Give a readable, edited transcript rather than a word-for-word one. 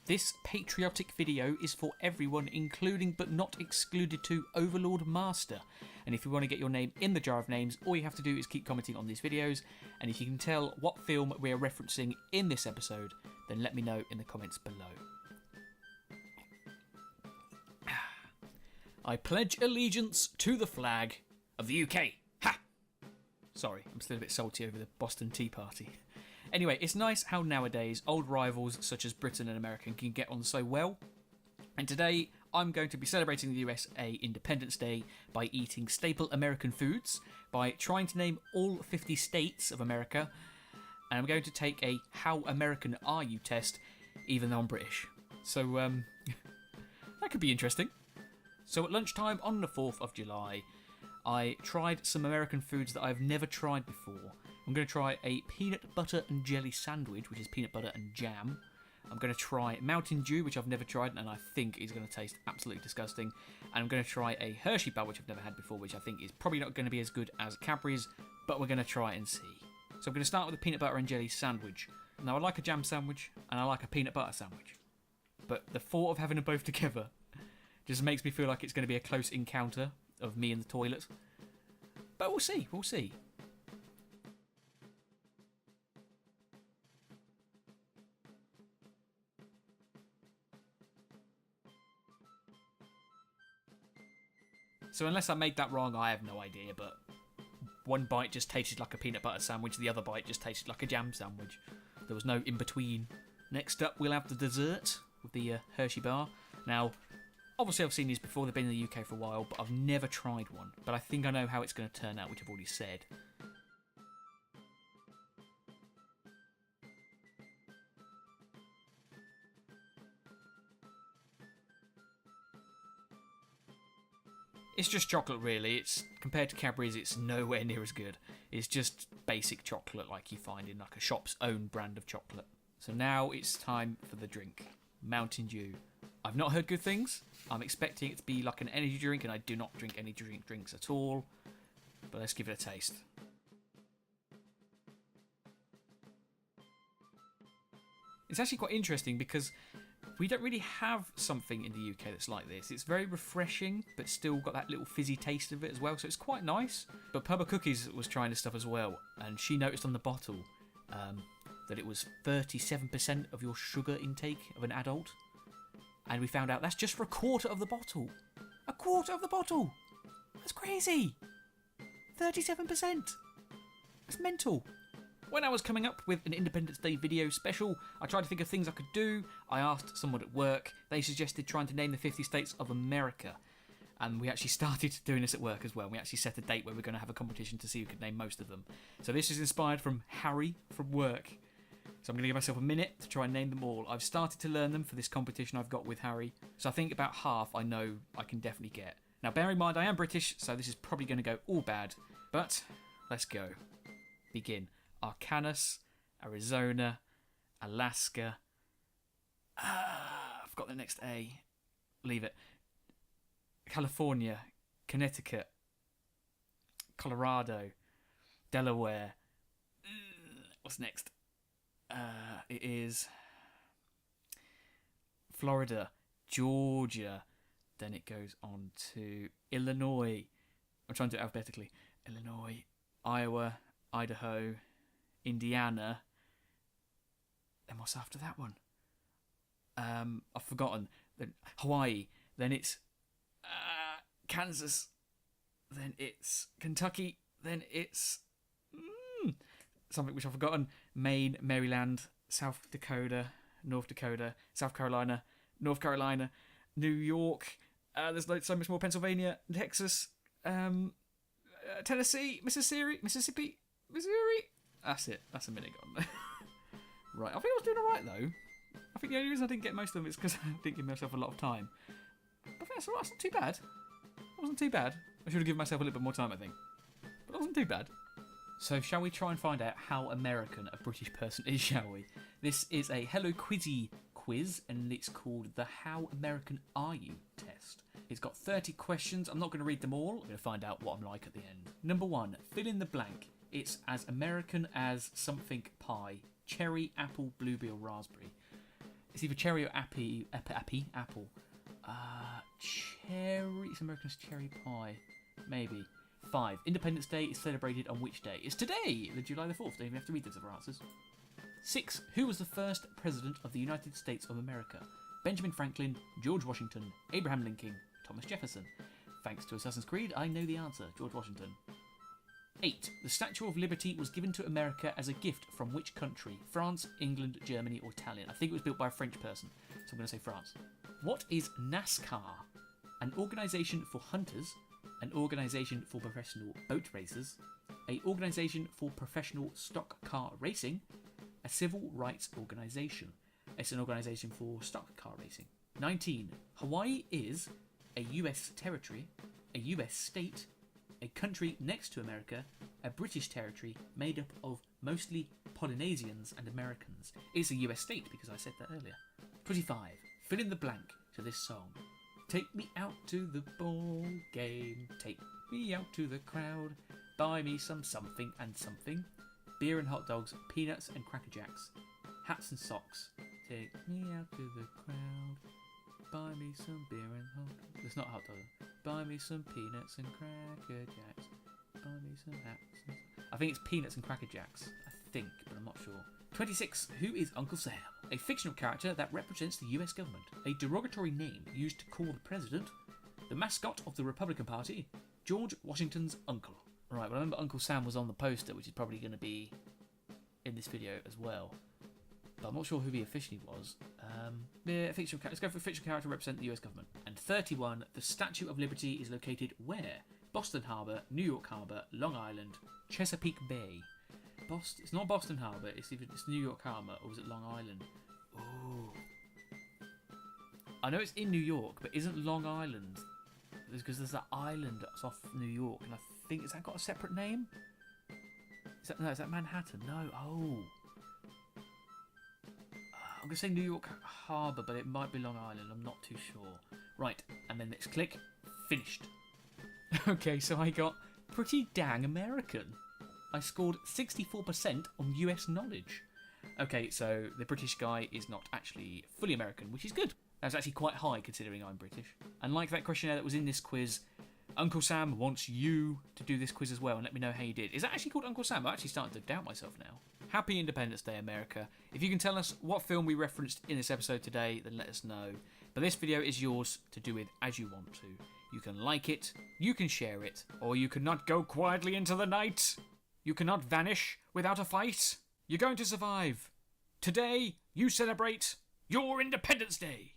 This patriotic video is for everyone, including but not excluded to Overlord Master. And if you want to get your name in the jar of names, all you have to do is keep commenting on these videos. And if you can tell what film we are referencing in this episode, then let me know in the comments below. I pledge allegiance to the flag of the UK. Ha! Sorry, I'm still a bit salty over the Boston Tea Party. Anyway, it's nice how nowadays old rivals such as Britain and America can get on so well. And today I'm going to be celebrating the USA Independence Day by eating staple American foods, by trying to name all 50 states of America, and I'm going to take a How American Are You test, even though I'm British. So, that could be interesting. So at lunchtime on the 4th of July, I tried some American foods that I've never tried before. I'm going to try a peanut butter and jelly sandwich, which is peanut butter and jam. I'm going to try Mountain Dew, which I've never tried, and I think is going to taste absolutely disgusting. And I'm going to try a Hershey bar, which I've never had before, which I think is probably not going to be as good as Cadbury's, but we're going to try and see. So I'm going to start with a peanut butter and jelly sandwich. Now, I like a jam sandwich, and I like a peanut butter sandwich. But the thought of having them both together just makes me feel like it's going to be a close encounter of me in the toilet. But we'll see, we'll see. So unless I made that wrong, I have no idea, but one bite just tasted like a peanut butter sandwich, the other bite just tasted like a jam sandwich. There was no in-between. Next up, we'll have the dessert with the Hershey bar. Now, obviously I've seen these before, they've been in the UK for a while, but I've never tried one. But I think I know how it's going to turn out, which I've already said. It's just chocolate, really. It's compared to Cadbury's, it's nowhere near as good. It's just basic chocolate like you find in like a shop's own brand of chocolate. So now it's time for the drink. Mountain Dew. I've not heard good things. I'm expecting it to be like an energy drink, and I do not drink energy drinks at all. But let's give it a taste. It's actually quite interesting because we don't really have something in the UK that's like this. It's very refreshing, but still got that little fizzy taste of it as well, so it's quite nice. But Pubba Cookies was trying this stuff as well, and she noticed on the bottle that it was 37% of your sugar intake of an adult. And we found out that's just for a quarter of the bottle. A quarter of the bottle! That's crazy! 37%! That's mental. When I was coming up with an Independence Day video special, I tried to think of things I could do. I asked someone at work. They suggested trying to name the 50 states of America. And we actually started doing this at work as well. We actually set a date where we're going to have a competition to see who could name most of them. So this is inspired from Harry from work. So I'm going to give myself a minute to try and name them all. I've started to learn them for this competition I've got with Harry. So I think about half I know I can definitely get. Now bear in mind I am British, so this is probably going to go all bad. But let's go. Begin. Arkansas, Arizona, Alaska. I forgot the next A. Leave it. California, Connecticut, Colorado, Delaware. What's next? It is Florida, Georgia. Then it goes on to Illinois. I'm trying to do it alphabetically. Illinois, Iowa, Idaho, Indiana. Then what's after that one? I've forgotten. Then Hawaii. Then it's Kansas. Then it's Kentucky. Then it's something which I've forgotten. Maine, Maryland, South Dakota, North Dakota, South Carolina, North Carolina, New York. There's like so much more. Pennsylvania, Texas, Tennessee, Mississippi, Missouri. That's it. That's a minute gone. Right. I think I was doing all right though. I think the only reason I didn't get most of them is because I didn't give myself a lot of time. But I think that's all right. That's not too bad. That wasn't too bad. I should have given myself a little bit more time, I think. But that wasn't too bad. So shall we try and find out how American a British person is, shall we? This is a Hello Quizzy quiz, and it's called the How American Are You test. It's got 30 questions. I'm not going to read them all. I'm going to find out what I'm like at the end. Number 1, fill in the blank. It's as American as something pie. Cherry, apple, blueberry or raspberry. It's either cherry or apple. Cherry. It's American's cherry pie. Maybe. 5. Independence Day is celebrated on which day? It's today, the July the 4th. Don't even have to read those other answers. 6. Who was the first president of the United States of America? Benjamin Franklin, George Washington, Abraham Lincoln, Thomas Jefferson. Thanks to Assassin's Creed, I know the answer. George Washington. 8. The Statue of Liberty was given to America as a gift from which country? France, England, Germany, or Italian? I think it was built by a French person, so I'm going to say France. What is NASCAR? An organisation for hunters, an organisation for professional boat racers, an organisation for professional stock car racing, a civil rights organisation. It's an organisation for stock car racing. 19. Hawaii is a US territory, a US state, a country next to America, a British territory made up of mostly Polynesians and Americans. It's a US state because I said that earlier. 25. Fill in the blank to this song. Take me out to the ball game, take me out to the crowd, buy me some something and something, beer and hot dogs, peanuts and Cracker Jacks, hats and socks. Take me out to the crowd, buy me some beer and hot dogs. It's not hot dogs. Buy me some peanuts and Cracker Jacks, buy me some hats and... I think it's peanuts and Cracker Jacks, I think, but I'm not sure. 26. Who is Uncle Sam? A fictional character that represents the US government. A derogatory name used to call the president. The mascot of the Republican Party. George Washington's uncle. Right, well, I remember Uncle Sam was on the poster, which is probably going to be in this video as well. But I'm not sure who he officially was. Yeah, fictional character. Let's go for a fictional character representing the US government. And 31. The Statue of Liberty is located where? Boston Harbor, New York Harbor, Long Island, Chesapeake Bay. It's not Boston Harbor, it's New York Harbor, or was it Long Island? Oh. I know it's in New York, but isn't Long Island? Because there's that island that's off New York, and I think, has that got a separate name? Is that Manhattan? No, oh. I'm going to say New York Harbor, but it might be Long Island, I'm not too sure. Right, and then let's click, finished. Okay, so I got pretty dang American. I scored 64% on US knowledge. Okay, so the British guy is not actually fully American, which is good. That's actually quite high considering I'm British. And like that questionnaire that was in this quiz, Uncle Sam wants you to do this quiz as well and let me know how you did. Is that actually called Uncle Sam? I'm actually starting to doubt myself now. Happy Independence Day, America. If you can tell us what film we referenced in this episode today, then let us know. But this video is yours to do with as you want to. You can like it, you can share it, or you cannot go quietly into the night. You cannot vanish without a fight. You're going to survive. Today, you celebrate your Independence Day.